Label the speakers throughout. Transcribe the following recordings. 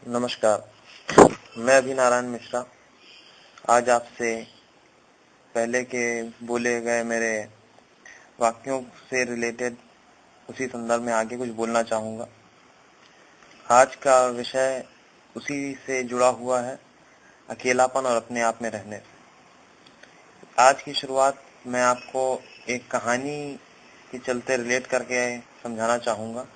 Speaker 1: नमस्कार, मैं अभी नारायण मिश्रा आज आपसे पहले के बोले गए मेरे वाक्यों से रिलेटेड उसी संदर्भ में आगे कुछ बोलना चाहूँगा। आज का विषय उसी से जुड़ा हुआ है, अकेलापन और अपने आप में रहने। आज की शुरुआत मैं आपको एक कहानी के चलते रिलेट करके समझाना चाहूँगा,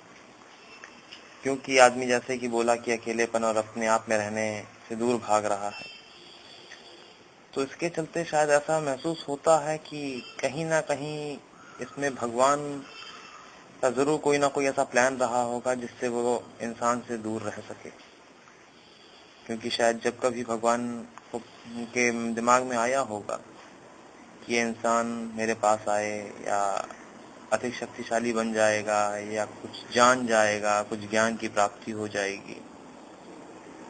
Speaker 1: क्योंकि आदमी जैसे कि बोला कि अकेलेपन और अपने आप में रहने से दूर भाग रहा है, तो इसके चलते शायद ऐसा महसूस होता है कि कहीं ना कहीं इसमें भगवान का जरूर कोई ना कोई ऐसा प्लान रहा होगा जिससे वो इंसान से दूर रह सके। क्योंकि शायद जब कभी भगवान को के दिमाग में आया होगा कि ये इंसान मेरे पास आए या अधिक शक्तिशाली बन जाएगा या कुछ जान जाएगा, कुछ ज्ञान की प्राप्ति हो जाएगी,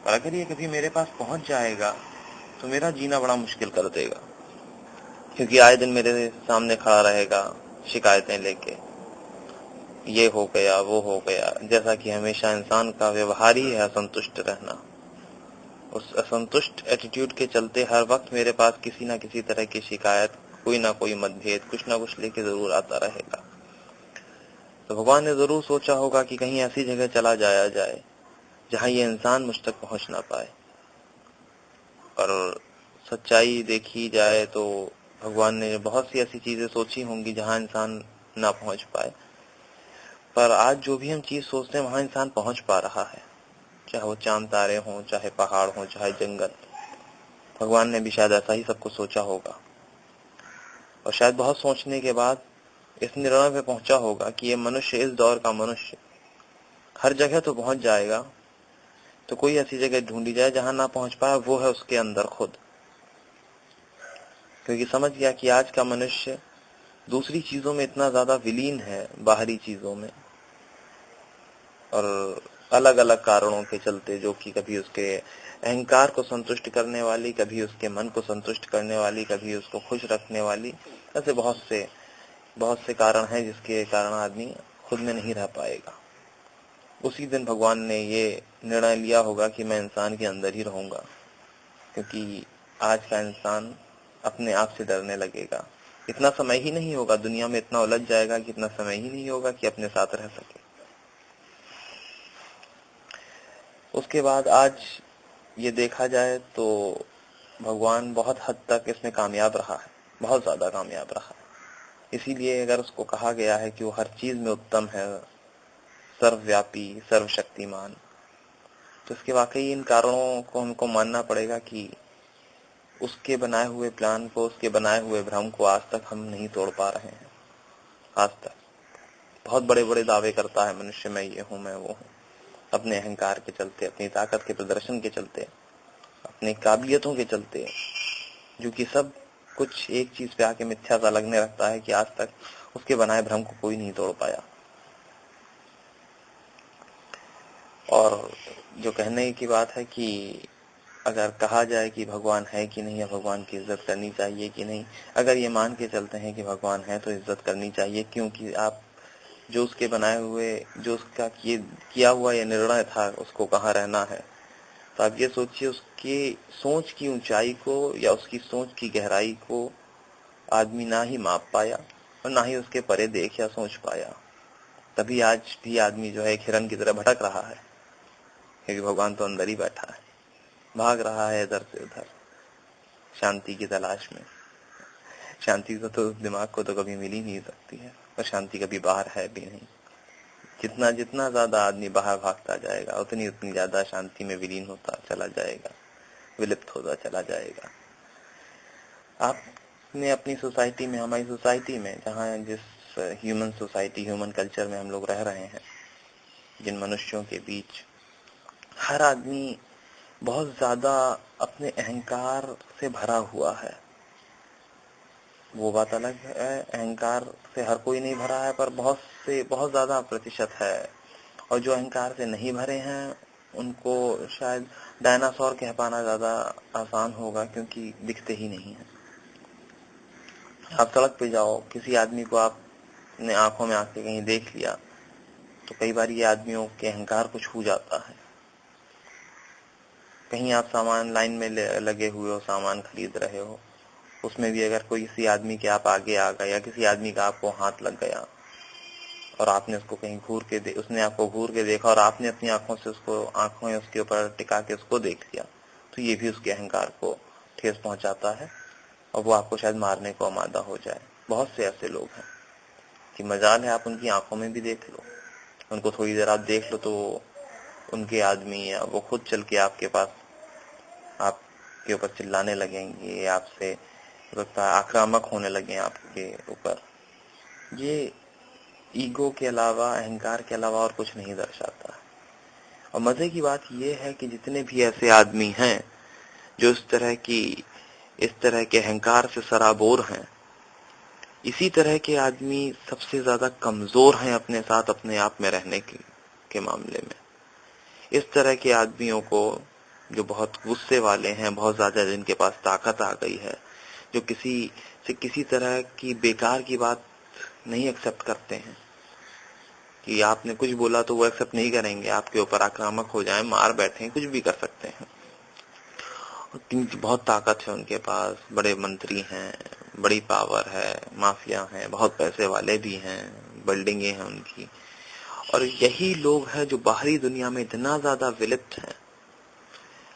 Speaker 1: और अगर ये कभी मेरे पास पहुंच जाएगा तो मेरा जीना बड़ा मुश्किल कर देगा, क्योंकि आए दिन मेरे सामने खड़ा रहेगा शिकायतें लेके, ये हो गया वो हो गया। जैसा कि हमेशा इंसान का व्यवहार ही है असंतुष्ट रहना। उस असंतुष्ट एटीट्यूड के चलते हर वक्त मेरे पास किसी ना किसी तरह की शिकायत, कोई ना कोई मतभेद, कुछ ना कुछ लेके जरूर आता रहेगा। तो भगवान ने जरूर सोचा होगा कि कहीं ऐसी जगह चला जाया जाए जहां ये इंसान मुझ तक पहुंच ना पाए। और सच्चाई देखी जाए तो भगवान ने बहुत सी ऐसी चीजें सोची होंगी जहां इंसान ना पहुंच पाए, पर आज जो भी हम चीज सोचते हैं वहां इंसान पहुंच पा रहा है। चाहे वो चांद तारे हों, चाहे पहाड़ हों, चाहे जंगल। भगवान ने भी शायद ऐसा ही सब कुछ सोचा होगा, और शायद बहुत सोचने के बाद इस निर्णय पे पहुंचा होगा कि ये मनुष्य, इस दौर का मनुष्य हर जगह तो पहुंच जाएगा, तो कोई ऐसी जगह ढूंढी जाए जहां ना पहुंच पाए, वो है उसके अंदर खुद। क्योंकि समझ गया कि आज का मनुष्य दूसरी चीजों में इतना ज्यादा विलीन है, बाहरी चीजों में, और अलग अलग कारणों के चलते, जो कि कभी उसके अहंकार को संतुष्ट करने वाली, कभी उसके मन को संतुष्ट करने वाली, कभी उसको खुश रखने वाली, ऐसे बहुत से कारण हैं जिसके कारण आदमी खुद में नहीं रह पाएगा। उसी दिन भगवान ने ये निर्णय लिया होगा कि मैं इंसान के अंदर ही रहूंगा, क्योंकि आज का इंसान अपने आप से डरने लगेगा। इतना समय ही नहीं होगा, दुनिया में इतना उलझ जाएगा कि इतना समय ही नहीं होगा कि अपने साथ रह सके। उसके बाद आज ये देखा जाए तो भगवान बहुत हद तक इसमें कामयाब रहा है, बहुत ज्यादा कामयाब रहा है। इसीलिए अगर उसको कहा गया है कि वो हर चीज में उत्तम है, सर्वव्यापी, सर्वशक्तिमान, तो इसके वाकई इन कारणों को हमको मानना पड़ेगा कि उसके बनाए हुए प्लान को, उसके बनाए हुए भ्रम को आज तक हम नहीं तोड़ पा रहे हैं। आज तक बहुत बड़े बड़े दावे करता है मनुष्य, मैं ये हूं, मैं वो हूं, अपने अहंकार के चलते, अपनी ताकत के प्रदर्शन के चलते, अपनी काबिलियतों के चलते, जो कि सब कुछ एक चीज पे आके मिथ्या सा लगने लगता है कि आज तक उसके बनाए भ्रम को कोई नहीं तोड़ पाया। और जो कहने की बात है कि अगर कहा जाए कि भगवान है कि नहीं, या भगवान की इज्जत करनी चाहिए कि नहीं, अगर ये मान के चलते हैं कि भगवान है तो इज्जत करनी चाहिए, क्योंकि आप जो उसके बनाए हुए, जो उसका किया हुआ ये निर्णय था उसको कहाँ रहना है, तो आप ये सोचिए उसकी सोच की ऊंचाई को या उसकी सोच की गहराई को आदमी ना ही माप पाया और ना ही उसके परे देख या सोच पाया। तभी आज भी आदमी जो है एक हिरन की तरह भटक रहा है, क्योंकि भगवान तो अंदर ही बैठा है, भाग रहा है इधर से उधर शांति की तलाश में। शांति को तो, दिमाग को तो कभी मिल ही नहीं सकती है, और शांति कभी बाहर है भी नहीं। जितना जितना ज्यादा आदमी बाहर भागता जाएगा, उतनी ज्यादा शांति में विलीन होता चला जाएगा, विलुप्त होता चला जाएगा। आपने अपनी सोसाइटी में, हमारी सोसाइटी में, जहाँ जिस ह्यूमन सोसाइटी, ह्यूमन कल्चर में हम लोग रह रहे हैं, जिन मनुष्यों के बीच हर आदमी बहुत ज्यादा अपने अहंकार से भरा हुआ है। वो बात अलग है, अहंकार से हर कोई नहीं भरा है, पर बहुत ज्यादा प्रतिशत है। और जो अहंकार से नहीं भरे हैं उनको शायद डायनासोर कह पाना ज्यादा आसान होगा, क्योंकि दिखते ही नहीं है। आप सड़क पे जाओ, किसी आदमी को आपने आंखों में आके कहीं देख लिया, तो कई बार ये आदमियों के अहंकार को छू जाता है। कहीं आप सामान लाइन में लगे हुए हो, सामान खरीद रहे हो, उसमें भी अगर कोई किसी आदमी के आप आगे आ गए या किसी आदमी का आपको हाथ लग गया और आपने उसको कहीं उसने आपको घूर के देखा और आपने अपनी आंखों से आंखों उसके ऊपर टिका के उसको देख लिया, तो ये भी उसके अहंकार को ठेस पहुंचाता है और वो आपको शायद मारने को आमादा हो जाए। बहुत से ऐसे लोग हैं कि मजाल है आप उनकी आंखों में भी देख लो, उनको थोड़ी देर आप देख लो तो उनके आदमी या वो खुद चल के आपके पास आपके ऊपर चिल्लाने लगेंगे, आपसे आक्रामक होने लगे आपके ऊपर। ये ईगो के अलावा, अहंकार के अलावा और कुछ नहीं दर्शाता है। और मजे की बात यह है कि जितने भी ऐसे आदमी हैं जो इस तरह के अहंकार से सराबोर हैं, इसी तरह के आदमी सबसे ज्यादा कमजोर हैं अपने साथ अपने आप में रहने के मामले में। इस तरह के आदमियों को, जो बहुत गुस्से वाले हैं, बहुत ज्यादा जिनके पास ताकत आ गई है, जो किसी तरह की बेकार की बात नहीं एक्सेप्ट करते हैं, कि आपने कुछ बोला तो वो एक्सेप्ट नहीं करेंगे, आपके ऊपर आक्रामक हो जाए, मार बैठे, कुछ भी कर सकते हैं। बहुत ताकत है उनके पास, बड़े मंत्री हैं, बड़ी पावर है, माफिया है, बहुत पैसे वाले भी हैं, बिल्डिंगे हैं उनकी। और यही लोग हैं जो बाहरी दुनिया में इतना ज्यादा विलिप्त हैं।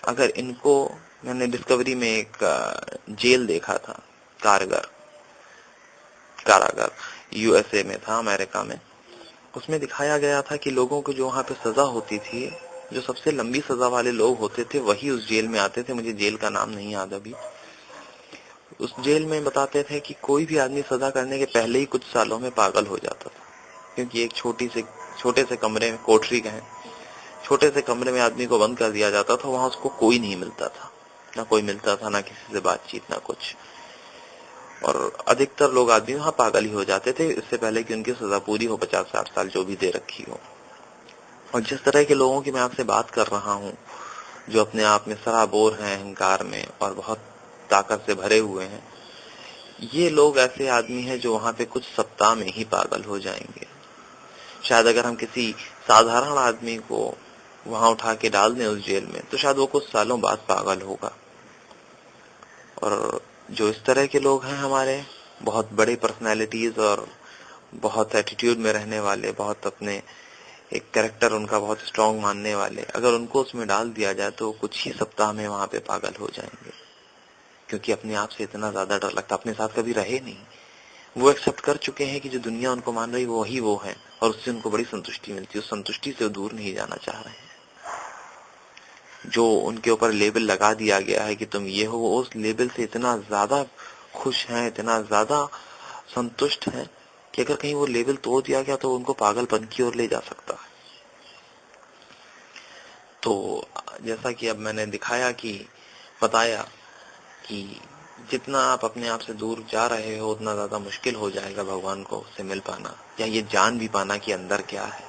Speaker 1: अगर इनको, मैंने डिस्कवरी में एक जेल देखा था, कारागार यूएसए में था, अमेरिका में। उसमें दिखाया गया था कि लोगों को जो वहां पे सजा होती थी, जो सबसे लंबी सजा वाले लोग होते थे वही उस जेल में आते थे। मुझे जेल का नाम नहीं याद अभी। उस जेल में बताते थे कि कोई भी आदमी सजा करने के पहले ही कुछ सालों में पागल हो जाता था, क्योंकि एक छोटे से कमरे में, कोठरी कहें, छोटे से कमरे में आदमी को बंद कर दिया जाता था। वहां उसको कोई नहीं मिलता था, ना कोई मिलता था, ना किसी से बातचीत, ना कुछ। और अधिकतर लोग आदमी वहां पागल ही हो जाते थे, इससे पहले कि उनकी सजा पूरी हो, 50-60 साल जो भी दे रखी हो। और जिस तरह के लोगों की मैं आपसे बात कर रहा हूँ, जो अपने आप में सराबोर हैं अहंकार में और बहुत ताकत से भरे हुए हैं, ये लोग ऐसे आदमी हैं जो वहां पे कुछ सप्ताह में ही पागल हो जाएंगे। शायद अगर हम किसी साधारण आदमी को वहां उठा के डाल दें उस जेल में, तो शायद वो कुछ सालों बाद पागल होगा। और जो इस तरह के लोग हैं, हमारे बहुत बड़े पर्सनैलिटीज और बहुत एटीट्यूड में रहने वाले, बहुत अपने एक कैरेक्टर उनका बहुत स्ट्रांग मानने वाले, अगर उनको उसमें डाल दिया जाए तो कुछ ही सप्ताह में वहां पे पागल हो जाएंगे, क्योंकि अपने आप से इतना ज्यादा डर लगता। अपने साथ कभी रहे नहीं, वो एक्सेप्ट कर चुके हैं कि जो दुनिया उनको मान रही वो वही वो है, और उससे उनको बड़ी संतुष्टि मिलती है। उस संतुष्टि से वो दूर नहीं जाना चाह रहे हैं। जो उनके ऊपर लेबल लगा दिया गया है कि तुम ये हो, वो उस लेबल से इतना ज्यादा खुश हैं, इतना ज्यादा संतुष्ट हैं कि अगर कहीं वो लेबल तोड़ दिया गया तो उनको पागलपन की ओर ले जा सकता है। तो जैसा कि अब मैंने बताया कि जितना आप अपने आप से दूर जा रहे हो, उतना ज्यादा मुश्किल हो जाएगा भगवान को से मिल पाना, या ये जान भी पाना कि अंदर क्या है।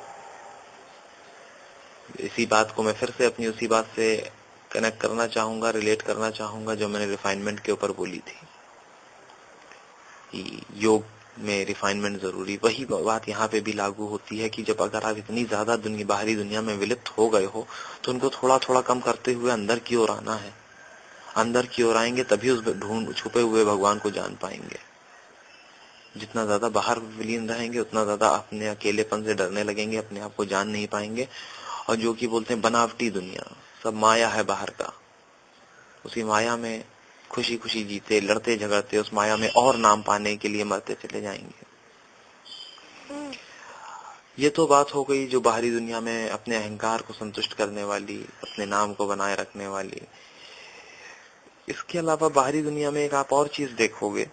Speaker 1: इसी बात को मैं फिर से अपनी उसी बात से कनेक्ट करना चाहूंगा, रिलेट करना चाहूंगा, जो मैंने रिफाइनमेंट के ऊपर बोली थी कि योग में रिफाइनमेंट जरूरी। वही बात यहाँ पे भी लागू होती है कि जब अगर आप इतनी ज्यादा बाहरी दुनिया में विलिप्त हो गए हो, तो उनको थोड़ा थोड़ा कम करते हुए अंदर की ओर आना है। अंदर की ओर आएंगे तभी उस छुपे हुए भगवान को जान पाएंगे। जितना ज्यादा बाहर विलीन रहेंगे, उतना ज्यादा अपने अकेलेपन से डरने लगेंगे, अपने आप को जान नहीं पाएंगे। और जो कि बोलते हैं बनावटी दुनिया, सब माया है बाहर का, उसी माया में खुशी खुशी जीते, लड़ते झगड़ते उस माया में और नाम पाने के लिए मरते चले जाएंगे। ये तो बात हो गई जो बाहरी दुनिया में अपने अहंकार को संतुष्ट करने वाली, अपने नाम को बनाए रखने वाली। इसके अलावा बाहरी दुनिया में एक आप और चीज देखोगे,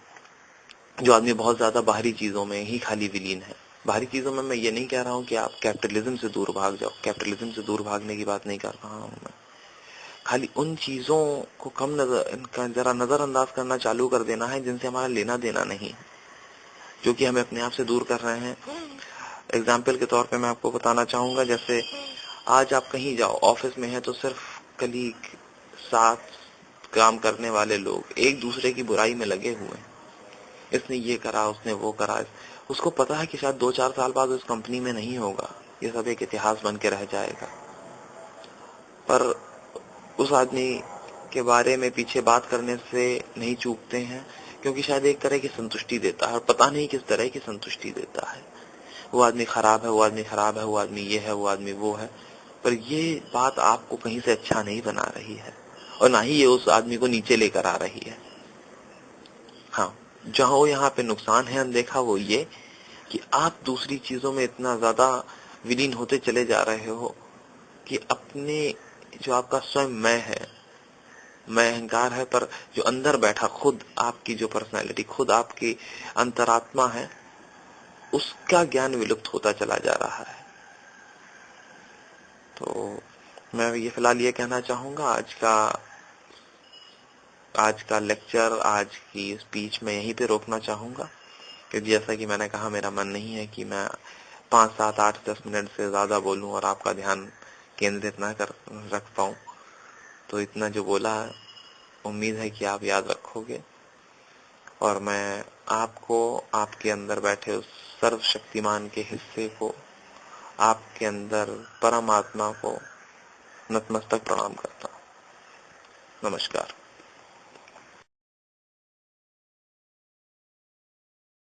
Speaker 1: जो आदमी बहुत ज्यादा बाहरी चीजों में ही खाली विलीन है। बाहरी चीजों में मैं ये नहीं कह रहा हूँ कि आप कैपिटलिज्म से दूर भाग जाओ, कैपिटलिज्म से दूर भागने की बात नहीं कर रहा हूँ मैं। खाली उन चीजों को जरा नजरअंदाज करना चालू कर देना है जिनसे हमारा लेना देना नहीं है, जो कि हमें अपने आप से दूर कर रहे हैं। एग्जाम्पल के तौर पे मैं आपको बताना चाहूंगा, जैसे आज आप कहीं जाओ, ऑफिस में है तो सिर्फ कलीग, साथ काम करने वाले लोग एक दूसरे की बुराई में लगे हुए हैं। इसने ये करा, उसने वो करा। उसको पता है कि शायद 2-4 साल बाद उस कंपनी में नहीं होगा, ये सब एक इतिहास बन के रह जाएगा। पर उस आदमी के बारे में पीछे बात करने से नहीं चूकते हैं, क्योंकि शायद एक तरह की संतुष्टि देता है और पता नहीं किस तरह की संतुष्टि देता है। वो आदमी खराब है, वो आदमी खराब है, वो आदमी ये है, वो आदमी वो है, पर ये बात आपको कहीं से अच्छा नहीं बना रही है और ना ही ये उस आदमी को नीचे लेकर आ रही है। हाँ, जहां यहाँ पे नुकसान है अनदेखा वो ये कि आप दूसरी चीजों में इतना ज्यादा विलीन होते चले जा रहे हो कि अपने जो आपका स्वयं मैं अहंकार है, पर जो अंदर बैठा खुद आपकी जो पर्सनैलिटी, खुद आपकी अंतरात्मा है, उसका ज्ञान विलुप्त होता चला जा रहा है। तो मैं ये फिलहाल ये कहना चाहूंगा, आज का लेक्चर, आज की स्पीच मैं यहीं पे रोकना चाहूंगा, क्योंकि जैसा कि मैंने कहा मेरा मन नहीं है कि मैं 5, 7, 8, 10 मिनट से ज्यादा बोलूं और आपका ध्यान केंद्रित ना कर रख पाऊं। तो इतना जो बोला, उम्मीद है कि आप याद रखोगे और मैं आपको, आपके अंदर बैठे उस सर्वशक्तिमान के हिस्से को, आपके अंदर परमात्मा को नतमस्तक प्रणाम करता हूं। नमस्कार।